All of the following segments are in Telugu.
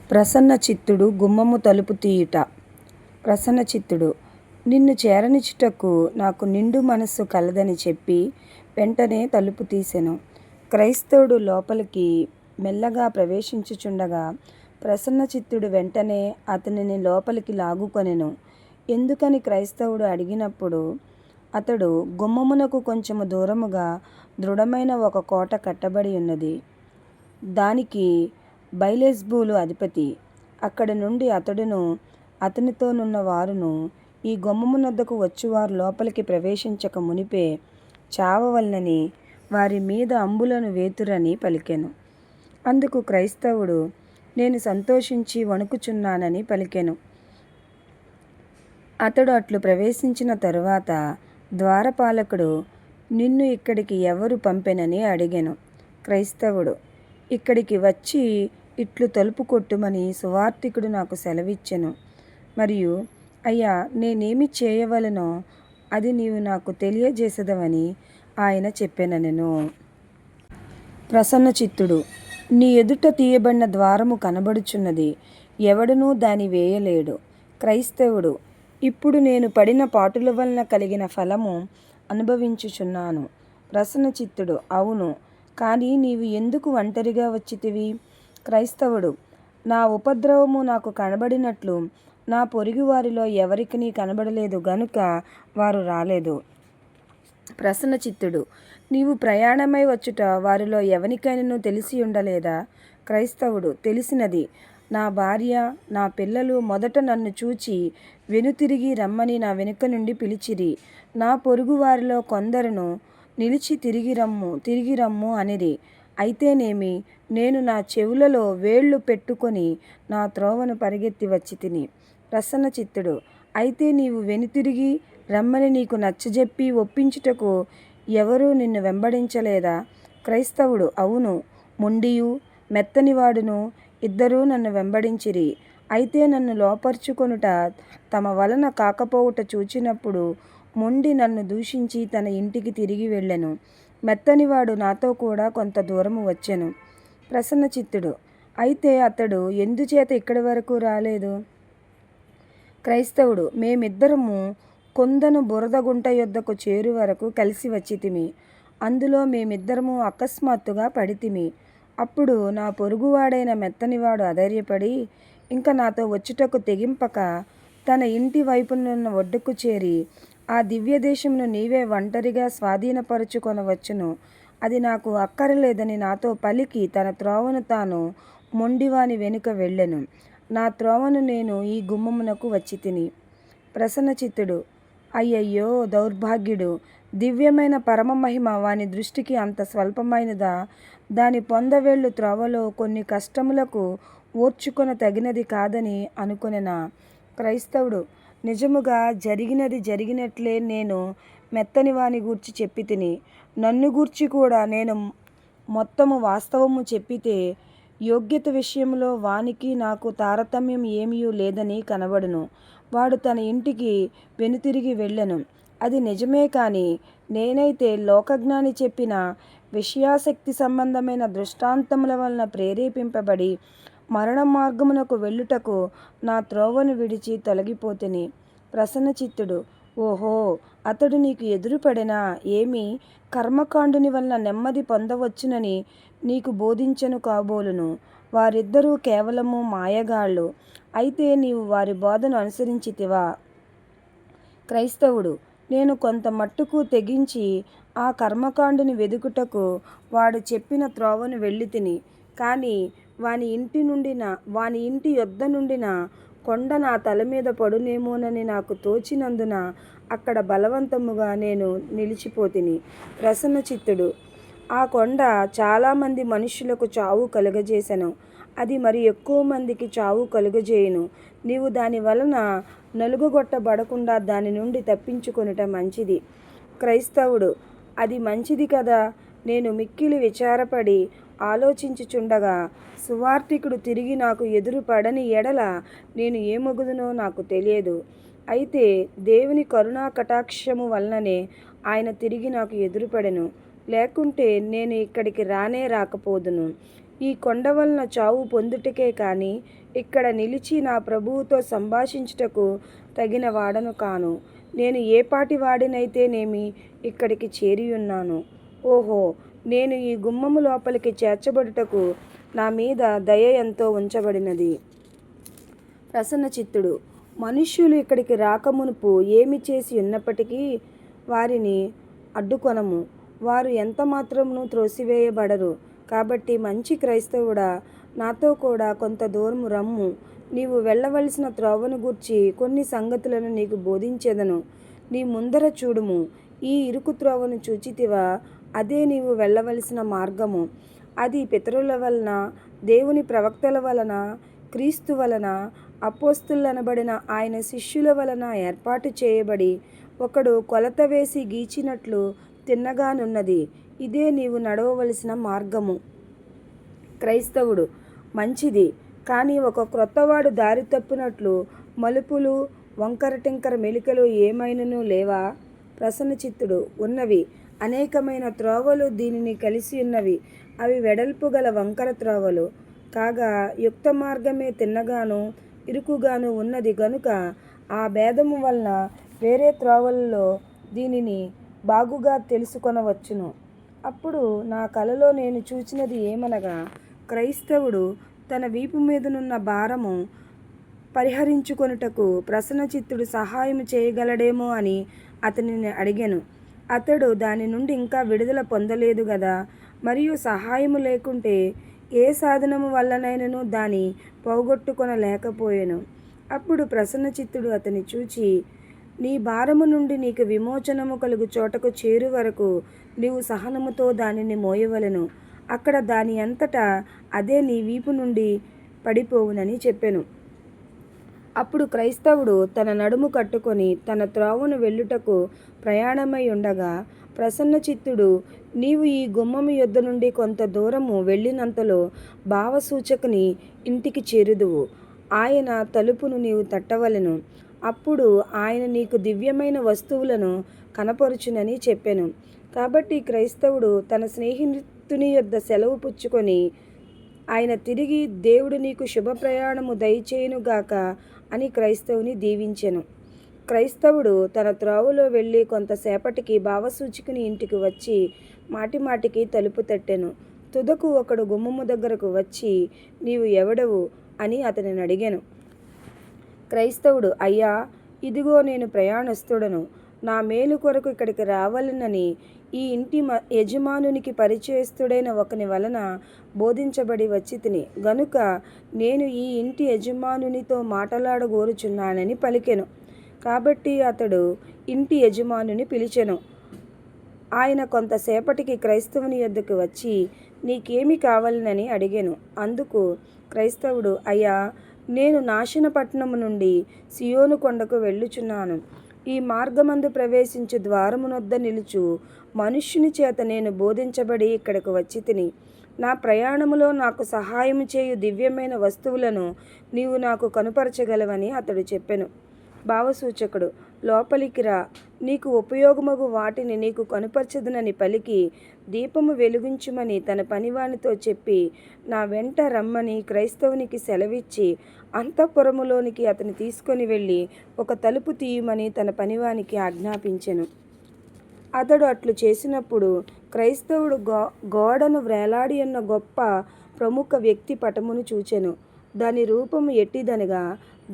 ప్రసన్నచిత్తుడు గుమ్మము తలుపు తీయుట. ప్రసన్నచిత్తుడు నిన్ను చేరనిచ్చుటకు నాకు నిండు మనస్సు కలదని చెప్పి వెంటనే తలుపు తీసెను. క్రైస్తవుడు లోపలికి మెల్లగా ప్రవేశించుచుండగా ప్రసన్నచిత్తుడు వెంటనే అతనిని లోపలికి లాగుకొనెను. ఎందుకని క్రైస్తవుడు అడిగినప్పుడు అతడు గుమ్మమునకు కొంచెము దూరముగా దృఢమైన ఒక కోట కట్టబడి ఉన్నది. దానికి బయల్జెబూలు అధిపతి. అక్కడి నుండి అతడును అతనితోనున్న వారును ఈ గుమ్మమునొద్దకు వచ్చువారు లోపలికి ప్రవేశించక మునిపే చావవలెనని వారి మీద అంబులను వేతురని పలికెను. అందుకు క్రైస్తవుడు నేను సంతోషించి వణుకుచున్నానని పలికెను. అతడు అట్లు ప్రవేశించిన తరువాత ద్వారపాలకుడు నిన్ను ఇక్కడికి ఎవరు పంపెనని అడిగెను. క్రైస్తవుడు ఇక్కడికి వచ్చి ఇట్లు తలుపు కొట్టుమని సువార్తికుడు నాకు సెలవిచ్చెను. మరియు అయ్యా నేనేమి చేయవలెనో అది నీవు నాకు తెలియజేసెదవని ఆయన చెప్పెననెను. ప్రసన్నచిత్తుడు నీ ఎదుట తీయబడిన ద్వారము కనబడుచున్నది, ఎవడునూ దాని వేయలేడు. క్రైస్తవుడు ఇప్పుడు నేను పడిన పాటుల వలన కలిగిన ఫలము అనుభవించుచున్నాను. ప్రసన్నచిత్తుడు అవును, కానీ నీవు ఎందుకు ఒంటరిగా వచ్చితివి? క్రైస్తవుడు నా ఉపద్రవము నాకు కనబడినట్లు నా పొరుగు వారిలో ఎవరికినీ కనబడలేదు గనుక వారు రాలేదు. ప్రసన్నచిత్తుడు నీవు ప్రయాణమై వచ్చుట వారిలో ఎవనికైనను తెలిసి ఉండలేదా? క్రైస్తవుడు తెలిసినది. నా భార్య నా పిల్లలు మొదట నన్ను చూచి వెనుతిరిగి రమ్మని నా వెనుక నుండి పిలిచిరి. నా పొరుగు వారిలో కొందరును నిలిచి తిరిగి రమ్ము అనిరి. అయితేనేమి నేను నా చెవులలో వేళ్ళు పెట్టుకొని నా త్రోవను పరిగెత్తి వచ్చి తిని. ప్రసన్నచిత్తుడు అయితే నీవు వెనుతిరిగి రమ్మని నీకు నచ్చజెప్పి ఒప్పించుటకు ఎవరూ నిన్ను వెంబడించలేదా? క్రైస్తవుడు అవును, మొండియు మెత్తనివాడును ఇద్దరూ నన్ను వెంబడించిరి. అయితే నన్ను లోపర్చుకొనుట తమ వలన కాకపోవుట చూచినప్పుడు మొండి నన్ను దూషించి తన ఇంటికి తిరిగి వెళ్ళెను. మెత్తనివాడు నాతో కూడా కొంత దూరము వచ్చెను. ప్రసన్నచిత్తుడు అయితే అతడు ఎందుచేత ఇక్కడి వరకు రాలేదు? క్రైస్తవుడు మేమిద్దరము కొందను బురదగుంట యొద్దకు చేరు వరకు కలిసి వచ్చితిమి. అందులో మేమిద్దరము అకస్మాత్తుగా పడితిమి. అప్పుడు నా పొరుగువాడైన మెత్తనివాడు అధైర్యపడి ఇంక నాతో వచ్చుటకు తెగింపక తన ఇంటి వైపునున్న ఒడ్డుకు చేరి ఆ దివ్యదేశమును నీవే ఒంటరిగా స్వాధీనపరచుకొనవచ్చును, అది నాకు అక్కరలేదని నాతో పలికి తన త్రోవను తాను మొండివాని వెనుక వెళ్ళెను. నా త్రోవను నేను ఈ గుమ్మమునకు వచ్చి తిని. ప్రసన్నచిత్తుడు అయ్యయ్యో దౌర్భాగ్యుడు, దివ్యమైన పరమమహిమ వాని దృష్టికి అంత స్వల్పమైనదా? దాని పొందవేళ్ళు త్రోవలో కొన్ని కష్టములకు ఓర్చుకొన తగినది కాదని అనుకొనెనా? క్రైస్తవుడు నిజముగా జరిగినట్లే నేను మెత్తనివాని గూర్చి చెప్పి తిని. నన్ను గూర్చి కూడా నేను మొత్తము వాస్తవము చెప్పితే యోగ్యత విషయంలో వానికి నాకు తారతమ్యం ఏమీ లేదని కనబడును. వాడు తన ఇంటికి వెనుతిరిగి వెళ్ళెను. అది నిజమే, కానీ నేనైతే లోకజ్ఞాని చెప్పిన విషయాసక్తి సంబంధమైన దృష్టాంతముల వలన ప్రేరేపింపబడి మరణ మార్గమునకు వెళ్ళుటకు నా త్రోవను విడిచి తొలగిపోతిని. ప్రసన్నచిత్తుడు ఓహో, అతడు నీకు ఎదురుపడెనా? ఏమి కర్మకాండుని వలన నెమ్మది పొందవచ్చునని నీకు బోధించెను కాబోలును. వారిద్దరూ కేవలము మాయగాళ్ళు. అయితే నీవు వారి బోధను అనుసరించితివా? క్రైస్తవుడు నేను కొంత మట్టుకు తెగించి ఆ కర్మకాండుని వెదుకుటకు వాడు చెప్పిన త్రోవను వెళ్ళితిని. కానీ వాని ఇంటి యొద్ద నుండిన కొండ నా తల మీద పడునేమోనని నాకు తోచినందున అక్కడ బలవంతముగా నేను నిలిచిపోతిని. ప్రసన్నచిత్తుడు ఆ కొండ చాలామంది మనుష్యులకు చావు కలుగజేసెను, అది మరి ఎక్కువ మందికి చావు కలుగజేయును. నీవు దాని వలన నలుగగొట్టబడకుండా దాని నుండి తప్పించుకొనుట మంచిది. క్రైస్తవుడు అది మంచిది కదా. నేను మిక్కిలి విచారపడి ఆలోచించుచుండగా సువార్తికుడు తిరిగి నాకు ఎదురు పడని ఎడల నేను ఏమగుదునో నాకు తెలియదు. అయితే దేవుని కరుణా కటాక్షము వలననే ఆయన తిరిగి నాకు ఎదురుపడెను, లేకుంటే నేను ఇక్కడికి రాకపోదును. ఈ కొండ వలన చావు పొందుటకే కాని ఇక్కడ నిలిచి నా ప్రభువుతో సంభాషించుటకు తగిన వాడను కాను. నేను ఏపాటి వాడినైతేనేమి ఇక్కడికి చేరియున్నాను. ఓహో, నేను ఈ గుమ్మము లోపలికి చేర్చబడుటకు నా మీద దయ ఎంతో ఉంచబడినది. ప్రసన్నచిత్తుడు. మనుష్యులు ఇక్కడికి రాకమునుపు ఏమి చేసి ఉన్నప్పటికీ వారిని అడ్డుకొనము. వారు ఎంత మాత్రమును త్రోసివేయబడరు. కాబట్టి మంచి క్రైస్తవుడా, నాతో కూడా కొంత దూరము రమ్ము. నీవు వెళ్ళవలసిన త్రోవను గూర్చి కొన్ని సంగతులను నీకు బోధించెదను. నీ ముందర చూడుము. ఈ ఇరుకు త్రోవను చూచితివా? అదే నీవు వెళ్ళవలసిన మార్గము. అది పితరుల వలన, దేవుని ప్రవక్తల వలన, క్రీస్తు వలన, అపోస్తులనబడిన ఆయన శిష్యుల వలన ఏర్పాటు చేయబడి ఒకడు కొలత వేసి గీచినట్లు తిన్నగానున్నది. ఇదే నీవు నడవవలసిన మార్గము. క్రైస్తవుడు. మంచిది. కానీ ఒక క్రొత్తవాడు దారి తప్పినట్లు మలుపులు, వంకర టింకర మెలికలు ఏమైనను లేవా? ప్రసన్నచిత్తుడు. ఉన్నవి. అనేకమైన త్రోవలు దీనిని కలిసి ఉన్నవి. అవి వెడల్పు గల వంకర త్రోవలు కాగా యుక్త మార్గమే తిన్నగాను ఇరుకుగాను ఉన్నది గనుక ఆ భేదము వలన వేరే త్రోవలలో దీనిని బాగుగా తెలుసుకొనవచ్చును. అప్పుడు నా కలలో నేను చూచినది ఏమనగా, క్రైస్తవుడు తన వీపు మీదనున్న భారము పరిహరించుకొనుటకు ప్రసన్నచిత్తుడు సహాయం చేయగలడేమో అని అతనిని అడిగాను. అతడు దాని నుండి ఇంకా విడుదల పొందలేదు గదా, మరియు సహాయము లేకుంటే ఏ సాధనము వల్లనైనను దాని పోగొట్టుకొనలేకపోయాను. అప్పుడు ప్రసన్నచిత్తుడు అతని చూచి, నీ భారము నుండి నీకు విమోచనము కలుగు చోటకు చేరు వరకు నీవు సహనముతో దానిని మోయవలెను. అక్కడ దాని అంతటా అదే నీ వీపు నుండి పడిపోవునని చెప్పెను. అప్పుడు క్రైస్తవుడు తన నడుము కట్టుకొని తన త్రోవను వెళ్ళుటకు ప్రయాణమై ఉండగా ప్రసన్నచిత్తుడు, నీవు ఈ గుమ్మము యొద్ద నుండి కొంత దూరము వెళ్ళినంతలో భావసూచకుని ఇంటికి చేరుదువు. ఆయన తలుపును నీవు తట్టవలెను. అప్పుడు ఆయన నీకు దివ్యమైన వస్తువులను కనపరుచునని చెప్పెను. కాబట్టి క్రైస్తవుడు తన స్నేహితుని యొద్ద సెలవు పుచ్చుకొని ఆయన తిరిగి, దేవుడు నీకు శుభ ప్రయాణము దయచేయునుగాక అని క్రైస్తవుని దీవించెను. క్రైస్తవుడు తన త్రోవలో వెళ్ళి కొంతసేపటికి భావసూచకుని ఇంటికి వచ్చి మాటిమాటికి తలుపు తట్టెను. తుదకు ఒకడు గుమ్మము దగ్గరకు వచ్చి, నీవు ఎవడవు అని అతనిని అడిగాను. క్రైస్తవుడు, అయ్యా, ఇదిగో నేను ప్రయాణస్తుడను. నా మేలు కొరకు ఇక్కడికి రావాలనని ఈ ఇంటి యజమానునికి పరిచయస్తుడైన ఒకని వలన బోధించబడి వచ్చి తిని గనుక నేను ఈ ఇంటి యజమానునితో మాట్లాడగోరుచున్నానని పలికెను. కాబట్టి అతడు ఇంటి యజమానుని పిలిచెను. ఆయన కొంతసేపటికి క్రైస్తవుని యొద్దకు వచ్చి, నీకేమి కావాలనని అడిగాను. అందుకు క్రైస్తవుడు, అయ్యా, నేను నాశనపట్నము నుండి సియోను కొండకు వెళ్ళుచున్నాను. ఈ మార్గమందు ప్రవేశించు ద్వారమునొద్ద నిలుచు మనుష్యుని చేత నేను బోధించబడి ఇక్కడకు వచ్చి తిని. నా ప్రయాణములో నాకు సహాయము చేయు దివ్యమైన వస్తువులను నీవు నాకు కనుపరచగలవని అతడు చెప్పెను. భావసూచకుడు, లోపలికి రా, నీకు ఉపయోగమగు వాటిని నీకు కనుపరచదునని పలికి దీపము వెలిగించుమని తన పనివానితో చెప్పి నా వెంట రమ్మని క్రైస్తవునికి సెలవిచ్చి అంతఃపురములోనికి అతని తీసుకొని వెళ్ళి ఒక తలుపు తీయమని తన పనివానికి ఆజ్ఞాపించెను. అతడు అట్లు చేసినప్పుడు క్రైస్తవుడు గోడను వ్రేలాడి ఉన్న గొప్ప ప్రముఖ వ్యక్తి పటమును చూచెను. దాని రూపము ఎట్టిదనగా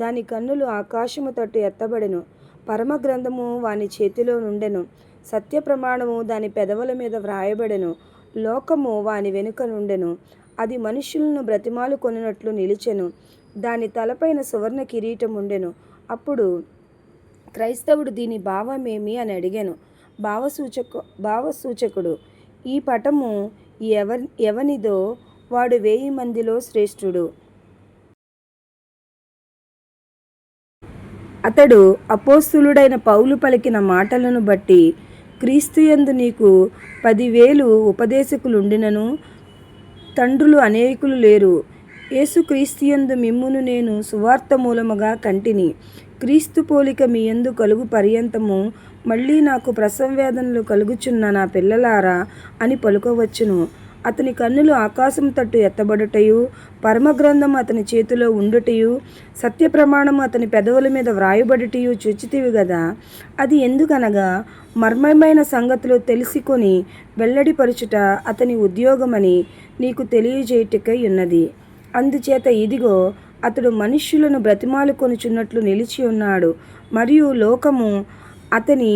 దాని కన్నులు ఆకాశము తట్టు ఎత్తబడెను. పరమ గ్రంథము వాని చేతిలో నుండెను. సత్య ప్రమాణము దాని పెదవుల మీద వ్రాయబడెను. లోకము వాని వెనుక నుండెను. అది మనుష్యులను బ్రతిమాలు కొనినట్లు నిలిచెను. దాని తలపైన సువర్ణ కిరీటం ఉండెను. అప్పుడు క్రైస్తవుడు, దీని భావమేమి అని అడిగాను. భావసూచకుడు, ఈ పటము ఎవనిదో వాడు 1000 మందిలో శ్రేష్ఠుడు. అతడు అపోస్తలుడైన పౌలు పలికిన మాటలను బట్టి క్రీస్తుయందు నీకు 10,000 ఉపదేశకులుండినను తండ్రులు అనేకులు లేరు. యేసుక్రీస్తుయందు మిమ్మును నేను సువార్త మూలముగా కంటిని. క్రీస్తు పోలిక మీ యందు కలుగు పర్యంతము మళ్ళీ నాకు ప్రసవ వేదనలు కలుగుచున్న నా పిల్లలారా అని పలుకవచ్చును. అతని కన్నులు ఆకాశం తట్టు ఎత్తబడుటయు, పరమగ్రంథం అతని చేతిలో ఉండుటయు, సత్య ప్రమాణము అతని పెదవుల మీద వ్రాయబడుటయు చూచితివి గదా. అది ఎందుకనగా మర్మమైన సంగతులు తెలిసికొని వెల్లడిపరుచుట అతని ఉద్యోగమని నీకు తెలియజేయుటకై ఉన్నది. అందుచేత ఇదిగో, అతడు మనుష్యులను బ్రతిమాలుకొనుచున్నట్లు నిలిచి ఉన్నాడు, మరియు లోకము అతని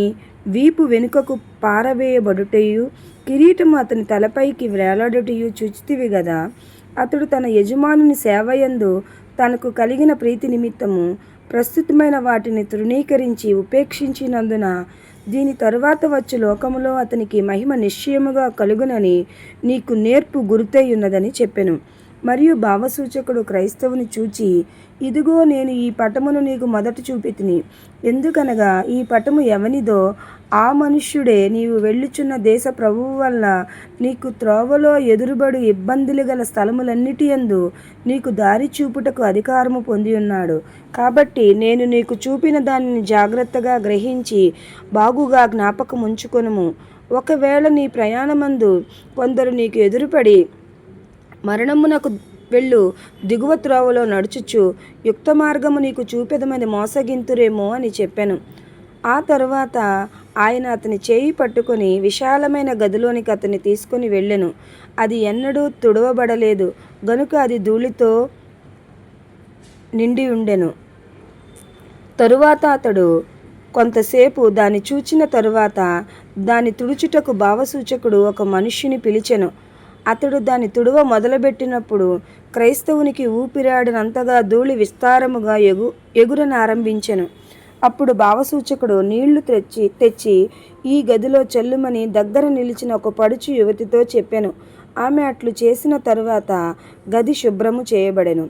వీపు వెనుకకు పారవేయబడుటయు, కిరీటము అతని తలపైకి వేలాడుటయు చూచితివి గదా. అతడు తన యజమానుని సేవయందు తనకు కలిగిన ప్రీతి నిమిత్తము ప్రస్తుతమైన వాటిని తృణీకరించి ఉపేక్షించినందున దీని తరువాత వచ్చు లోకములో అతనికి మహిమ నిశ్చయముగా కలుగునని నీకు నేర్పు గుర్తై ఉన్నదని చెప్పెను. మరియు భావసూచకుడు క్రైస్తవుని చూచి, ఇదిగో, నేను ఈ పటమును నీకు మొదట చూపితిని. ఎందుకనగా ఈ పటము ఎవనిదో ఆ మనుష్యుడే నీవు వెళ్ళుచున్న దేశ ప్రభువు వల్ల నీకు త్రోవలో ఎదురుబడు ఇబ్బందులు గల స్థలములన్నిటి యందు నీకు దారి చూపుటకు అధికారము పొంది ఉన్నాడు. కాబట్టి నేను నీకు చూపిన దానిని జాగ్రత్తగా గ్రహించి బాగుగా జ్ఞాపకముంచుకొనుము. ఒకవేళ నీ ప్రయాణమందు కొందరు నీకు ఎదురుపడి మరణమునకు వెళ్ళు దిగువ త్రోవలో నడుచుచు యుక్త మార్గము నీకు చూపెదమని మోసగింతురేమో అని చెప్పాను. ఆ తరువాత ఆయన అతని చేయి పట్టుకొని విశాలమైన గదిలోనికి అతన్ని తీసుకొని వెళ్ళెను. అది ఎన్నడూ తుడవబడలేదు గనుక అది ధూళితో నిండి ఉండెను. తరువాత అతడు కొంతసేపు దాన్ని చూచిన తరువాత దాన్ని తుడుచుటకు భావసూచకుడు ఒక మనుష్యుని పిలిచెను. అతడు దాన్ని తుడవ మొదలుపెట్టినప్పుడు క్రైస్తవునికి ఊపిరాడినంతగా ధూళి విస్తారముగా ఎగురనారంభించెను. అప్పుడు భావసూచకుడు నీళ్లు తెచ్చి ఈ గదిలో చల్లుమని దగ్గర నిలిచిన ఒక పడుచు యువతితో చెప్పెను. ఆమె అట్లు చేసిన తరువాత గది శుభ్రము చేయబడెను.